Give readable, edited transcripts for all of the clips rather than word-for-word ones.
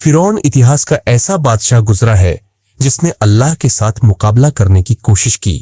फिरौन इतिहास का ऐसा बादशाह गुजरा है जिसने अल्लाह के साथ मुकाबला करने की कोशिश की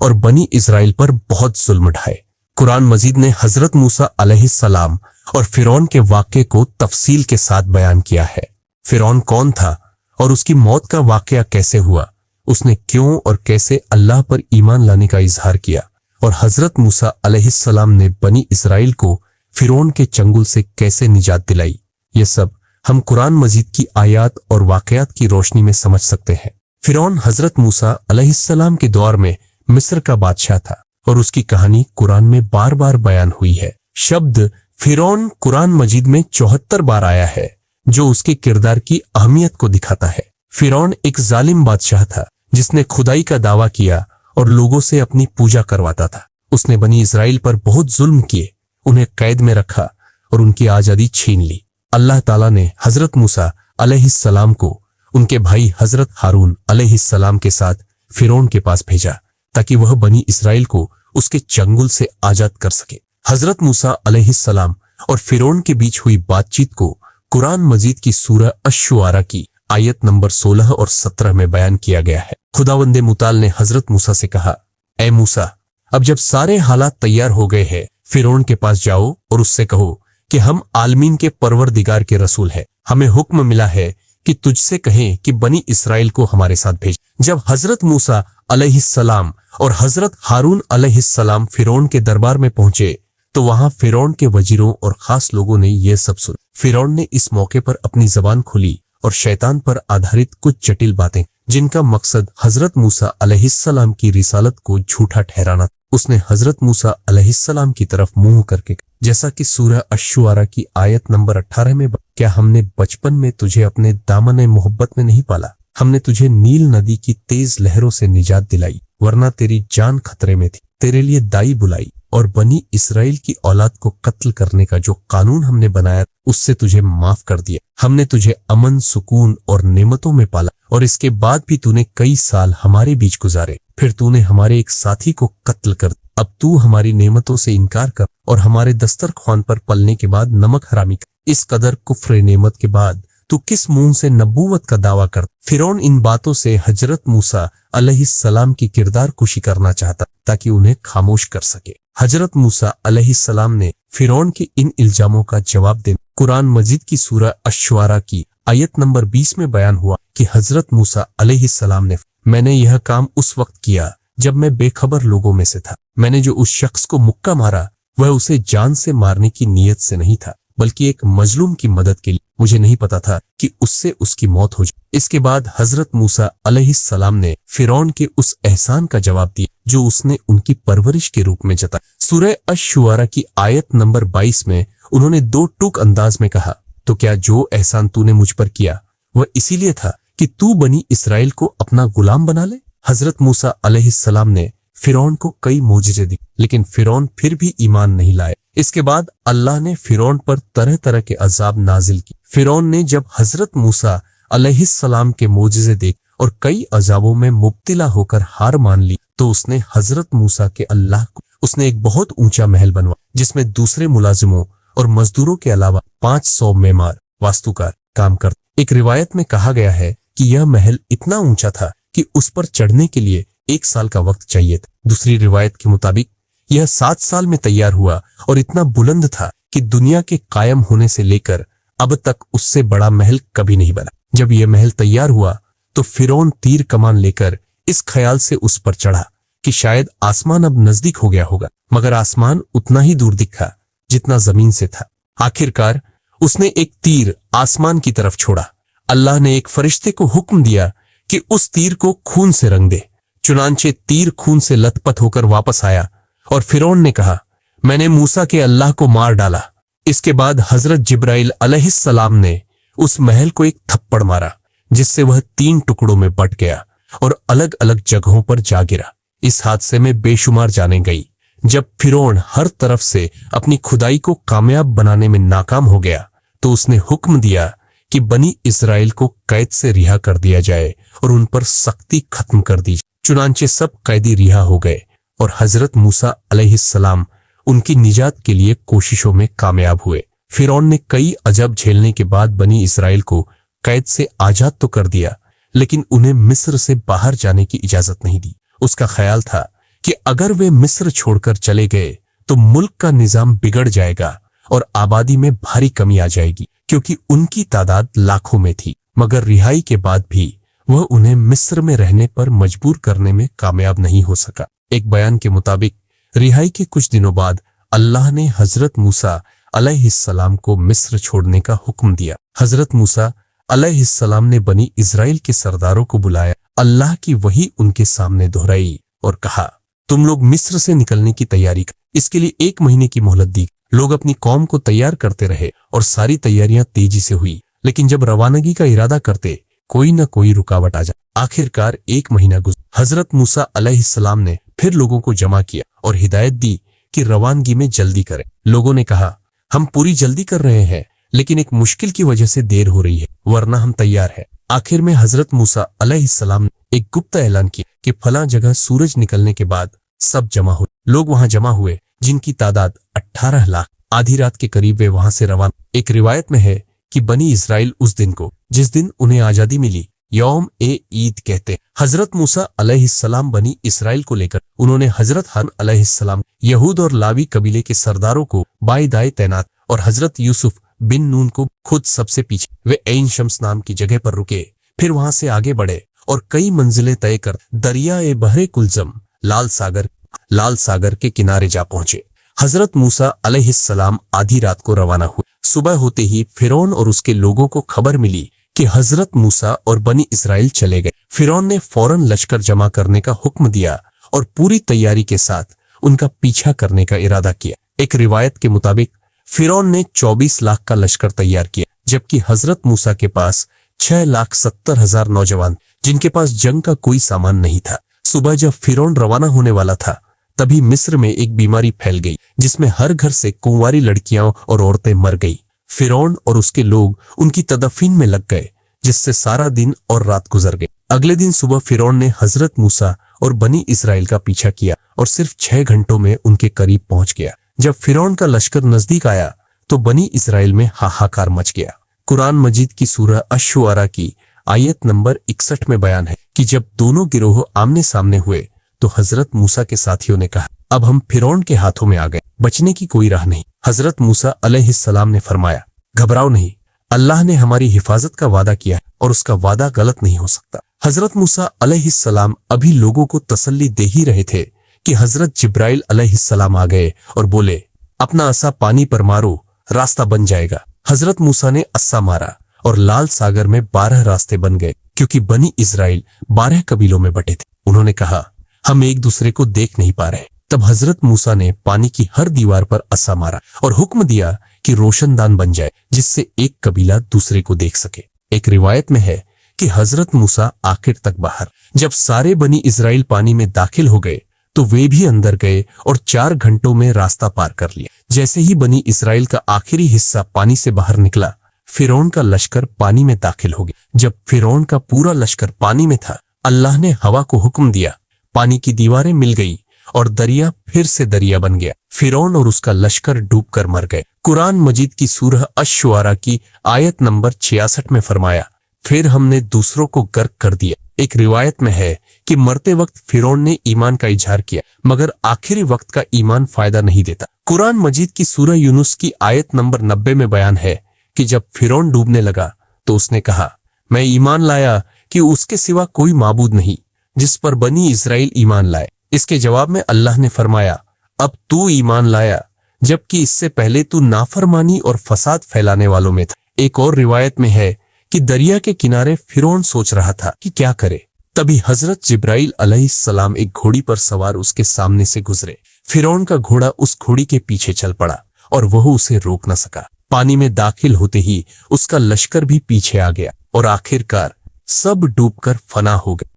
और बनी इजराइल पर बहुत जुल्म ढाए। कुरान मजीद ने हजरत मूसा अलैहिस्सलाम और फिरौन के वाक़े को तफसील के साथ बयान किया है। फिरौन कौन था और उसकी मौत का वाक़या कैसे हुआ, उसने क्यों और कैसे अल्लाह पर ईमान लाने का इजहार किया, और हजरत मूसा अलैहिस्सलाम ने बनी इजराइल को फिरौन के चंगुल से कैसे निजात दिलाई, ये सब हम कुरान मजीद की आयत और वाक़यात की रोशनी में समझ सकते हैं। फिरौन हजरत मूसा अलैहिस्सलाम के दौर में मिस्र का बादशाह था और उसकी कहानी कुरान में बार बार बयान हुई है। शब्द फिरौन कुरान मजीद में 74 बार आया है, जो उसके किरदार की अहमियत को दिखाता है। फिरौन एक जालिम बादशाह था जिसने खुदाई का दावा किया और लोगों से अपनी पूजा करवाता था। उसने बनी इजराइल पर बहुत जुल्म किए, उन्हें कैद में रखा और उनकी आजादी छीन ली। अल्लाह ताला ने हजरत मूसा अलैहिस्सलाम को उनके भाई हजरत हारून अलैहिस्सलाम के साथ फिरौन के पास भेजा ताकि वह बनी इस्राएल को उसके चंगुल से आजाद कर सके। हजरत मूसा अलैहिस्सलाम और फिरौन के बीच हुई बातचीत को कुरान मजीद की सूरह अश-शुआरा की आयत नंबर 16 और 17 में बयान किया गया है। खुदावंदे मुताल ने हजरत मूसा से कहा, ए मूसा, अब जब सारे हालात तैयार हो गए हैं, फिरौन के पास जाओ और उससे कहो कि हम आलमीन के परवरदिगार के रसूल हैं। हमें हुक्म मिला है कि तुझसे कहें कि बनी इस्राएल को हमारे साथ भेज। जब हजरत मूसा अलैहिस्सलाम और हजरत हारून अलैहिस्सलाम फिरौन के दरबार में पहुंचे तो वहां फिरौन के वजीरों और खास लोगों ने यह सब सुना। फिरौन ने इस मौके पर अपनी जबान खुली और शैतान पर आधारित कुछ जटिल बातें, जिनका मकसद हजरत मूसा अलैहिस्सलाम की रिसालत को झूठा ठहराना। उसने हजरत मूसा अलैहिस्सलाम की तरफ मुंह करके, जैसा कि सूरह अश-शुआरा की आयत नंबर 18 में, क्या हमने बचपन में तुझे अपने दामन मोहब्बत में नहीं पाला? हमने तुझे नील नदी की तेज लहरों से निजात दिलाई, वरना तेरी जान खतरे में थी। तेरे लिए दाई बुलाई और बनी इस्राएल की औलाद को कत्ल करने का जो कानून हमने बनाया उससे तुझे माफ कर दिया। हमने तुझे अमन, सुकून और नेमतों में पाला और इसके बाद भी तूने कई साल हमारे बीच गुजारे। फिर तूने हमारे एक साथी को कत्ल कर दिया। अब तू हमारी नेमतों से इनकार कर और हमारे दस्तरख्वान पर पलने के बाद नमक हरामी कर। इस कदर कुफ्र नेमत के बाद तू किस मुंह से नबूवत का दावा कर? फिरौन इन बातों से हजरत मूसा अलैहिस्सलाम की किरदार कुशी करना चाहता ताकि उन्हें खामोश कर सके। हजरत मूसा अलैहिस्सलाम ने फिरौन के इन इल्जामों का जवाब देने कुरान मजीद की सूरह अश-शुआरा की आयत नंबर 20 में बयान हुआ कि हजरत मूसा अलैहिस्सलाम ने, मैंने यह काम उस वक्त किया जब मैं बेखबर लोगों में से था। मैंने जो उस शख्स को मुक्का मारा वह उसे जान से मारने की नीयत से नहीं था, बल्कि एक मजलूम की मदद के लिए। मुझे नहीं पता था कि उससे उसकी मौत हो जाए। इसके बाद हजरत मूसा अलैहिस्सलाम ने फिरौन के उस एहसान का जवाब दिया जो उसने उनकी परवरिश के रूप में जताया। सूरह अश-शुआरा की आयत नंबर 22 में उन्होंने दो टूक अंदाज में कहा, तो क्या जो एहसान तूने मुझ पर किया वह इसीलिए था कि तू बनी इस्राएल को अपना गुलाम बना ले? हजरत मूसा अलैहिस्सलाम ने फिरौन को कई मोजिजे दी, लेकिन फिरौन फिर भी ईमान नहीं लाए। इसके बाद अल्लाह ने फिरौन पर तरह तरह के अजाब नाजिल की। फिरौन ने जब हजरत मूसा अलैहिस्सलाम के मोजिजे देख और कई अजाबों में मुब्तिला होकर हार मान ली तो उसने हजरत मूसा के अल्लाह को, उसने एक बहुत ऊंचा महल बनवा जिसमें दूसरे मुलाजिमों और मजदूरों के अलावा 500 मेमार वास्तुकार काम करते। एक रिवायत में कहा गया है कि यह महल इतना ऊंचा था कि उस पर चढ़ने के लिए 1 साल का वक्त चाहिए था। दूसरी रिवायत के मुताबिक यह 7 साल में तैयार हुआ और इतना बुलंद था कि दुनिया के कायम होने से लेकर अब तक उससे बड़ा महल कभी नहीं बना। जब यह महल तैयार हुआ तो फिरौन तीर कमान लेकर इस ख्याल से उस पर चढ़ा कि शायद आसमान अब नजदीक हो गया होगा, मगर आसमान उतना ही दूर दिखा जितना जमीन से था। आखिरकार उसने एक तीर आसमान की तरफ छोड़ा। अल्लाह ने एक फरिश्ते को हुक्म दिया कि उस तीर को खून से रंग दे। चुनांचे तीर खून से लथपथ होकर वापस आया और फिरौन ने कहा, मैंने मूसा के अल्लाह को मार डाला। इसके बाद हजरत जिब्राइल अलैहिस्सलाम ने उस महल को एक थप्पड़ मारा जिससे वह 3 टुकड़ों में बट गया और अलग अलग जगहों पर जा गिरा। इस हादसे में बेशुमार जानें गई। जब फिरौन हर तरफ से अपनी खुदाई को कामयाब बनाने में नाकाम हो गया तो उसने हुक्म दिया कि बनी इस्राएल को कैद से रिहा कर दिया जाए और उन पर सख्ती खत्म कर दी जाए। चुनांचे सब कैदी रिहा हो गए और हजरत मूसा अलैहिस्सलाम उनकी निजात के लिए कोशिशों में कामयाब हुए। फिरौन ने कई अजब झेलने के बाद बनी इस्राएल को कैद से आजाद तो कर दिया, लेकिन उन्हें मिस्र से बाहर जाने की इजाजत नहीं दी। उसका ख्याल था कि अगर वे मिस्र छोड़कर चले गए तो मुल्क का निजाम बिगड़ जाएगा और आबादी में भारी कमी आ जाएगी, क्योंकि उनकी तादाद लाखों में थी। मगर रिहाई के बाद भी वह उन्हें मिस्र में रहने पर मजबूर करने में कामयाब नहीं हो सका। एक बयान के मुताबिक रिहाई के कुछ दिनों बाद अल्लाह ने हजरत मूसा अलैहिस्सलाम को मिस्र छोड़ने का हुक्म दिया। हजरत मूसा अलैहिस्सलाम ने बनी इजराइल के सरदारों को बुलाया, अल्लाह की वही उनके सामने दोहराई और कहा, तुम लोग मिस्र से निकलने की तैयारी कर। इसके लिए 1 महीने की मोहलत दी। लोग अपनी कौम को तैयार करते रहे और सारी तैयारियां तेजी से हुई, लेकिन जब रवानगी का इरादा करते कोई न कोई रुकावट आ जाए। आखिरकार 1 महीना गुजरा। हजरत मूसा अलैहिस्सलाम ने फिर लोगों को जमा किया और हिदायत दी कि रवानगी में जल्दी करें। लोगों ने कहा, हम पूरी जल्दी कर रहे हैं, लेकिन एक मुश्किल की वजह से देर हो रही है, वरना हम तैयार हैं। आखिर में हजरत मूसा अलैहिस्सलाम ने एक गुप्त ऐलान किया कि फलां जगह सूरज निकलने के बाद सब जमा हुए। लोग वहां जमा हुए, जिनकी तादाद 18 लाख। आधी रात के करीब वे वहां से रवाना। एक रिवायत में है कि बनी इजराइल उस दिन को, जिस दिन उन्हें आजादी मिली, यौम ए ईद कहते। हजरत मूसा अलैहिस्सलाम बनी इस्राइल को लेकर उन्होंने हजरत हारून अलैहिस्सलाम, यहूद और लावी कबीले के सरदारों को बाएं दाएं तैनात और हजरत यूसुफ बिन नून को खुद सबसे पीछे। वे ऐन शम्स नाम की जगह पर रुके, फिर वहां से आगे बढ़े और कई मंजिलें तय कर दरिया ए बहरे कुलजम लाल सागर के किनारे जा पहुंचे। हजरत मूसा अलैहिस्सलाम आधी रात को रवाना हुए। सुबह होते ही फिरौन और उसके लोगों को खबर मिली कि हजरत मूसा और बनी इस्राइल चले गए। फिरौन ने फौरन लश्कर जमा करने का हुक्म दिया और पूरी तैयारी के साथ उनका पीछा करने का इरादा किया। एक रिवायत के मुताबिक फिरौन ने 24 लाख का लश्कर तैयार किया, जबकि हजरत मूसा के पास 6,70,000 नौजवान, जिनके पास जंग का कोई सामान नहीं था। सुबह जब फिरौन रवाना होने वाला था, तभी मिस्र में एक बीमारी फैल गई, जिसमें हर घर से कुंवारी लड़कियां और औरतें मर गई। फिरौन और उसके लोग उनकी तदफीन में लग गए, जिससे सारा दिन और रात गुजर गए। अगले दिन सुबह फिरौन ने हजरत मूसा और बनी इस्राइल का पीछा किया और सिर्फ 6 घंटों में उनके करीब पहुंच गया। जब फिरौन का लश्कर नजदीक आया तो बनी इस्राइल में हाहाकार मच गया। कुरान मजीद की सूरह अश-शुआरा की आयत नंबर 61 में बयान है कि जब दोनों गिरोह आमने सामने हुए तो हजरत मूसा के साथियों ने कहा, अब हम फिरौन के हाथों में आ गए, बचने की कोई राह नहीं। हजरत मूसा अलैहिस्सलाम ने फरमाया, घबराओ नहीं, अल्लाह ने हमारी हिफाजत का वादा किया है और उसका वादा गलत नहीं हो सकता। हजरत मूसा अलैहिस्सलाम अभी लोगों को तसल्ली दे ही रहे थे कि हजरत जिब्राइल अलैहिस्सलाम आ गए और बोले, अपना असा पानी पर मारो, रास्ता बन जाएगा। हजरत मूसा ने अस्सा मारा और लाल सागर में 12 रास्ते बन गए, क्योंकि बनी इस्राइल 12 कबीलों में बटे थे। उन्होंने कहा, हम एक दूसरे को देख नहीं पा रहे। तब हजरत मूसा ने पानी की हर दीवार पर अस्सा मारा और हुक्म दिया कि रोशनदान बन जाए, जिससे एक कबीला दूसरे को देख सके। एक रिवायत में है कि हजरत मूसा आखिर तक बाहर। जब सारे बनी इस्राइल पानी में दाखिल हो गए तो वे भी अंदर गए और 4 घंटों में रास्ता पार कर लिया। जैसे ही बनी इस्राइल का आखिरी हिस्सा पानी से बाहर निकला, फिरौन का लश्कर पानी में दाखिल हो गया। जब फिरौन का पूरा लश्कर पानी में था, अल्लाह ने हवा को हुक्म दिया, पानी की दीवारें मिल गई और दरिया फिर से दरिया बन गया। फिरौन और उसका लश्कर डूबकर मर गए। कुरान मजीद की सूरह अश-शुआरा की आयत नंबर 66 में फरमाया, फिर हमने दूसरों को गर्क कर दिया। एक रिवायत में है कि मरते वक्त फिरौन ने ईमान का इजहार किया, मगर आखिरी वक्त का ईमान फायदा नहीं देता। कुरान मजीद की सूरह यूनुस की आयत नंबर 90 में बयान है कि जब फिरौन डूबने लगा तो उसने कहा, मैं ईमान लाया कि उसके सिवा कोई माबूद नहीं, जिस पर बनी इस्राइल ईमान लाए। इसके जवाब में अल्लाह ने फरमाया, अब तू ईमान लाया, जबकि इससे पहले तू नाफरमानी और फसाद फैलाने वालों में था। एक और रिवायत में है कि दरिया के किनारे फिरौन सोच रहा था कि क्या करे। तभी हजरत जिब्राइल अलैहिस्सलाम एक घोड़ी पर सवार उसके सामने से गुजरे। फिरौन का घोड़ा उस घोड़ी के पीछे चल पड़ा और वह उसे रोक न सका। पानी में दाखिल होते ही उसका लश्कर भी पीछे आ गया और आखिरकार सब डूबकर फना हो गए।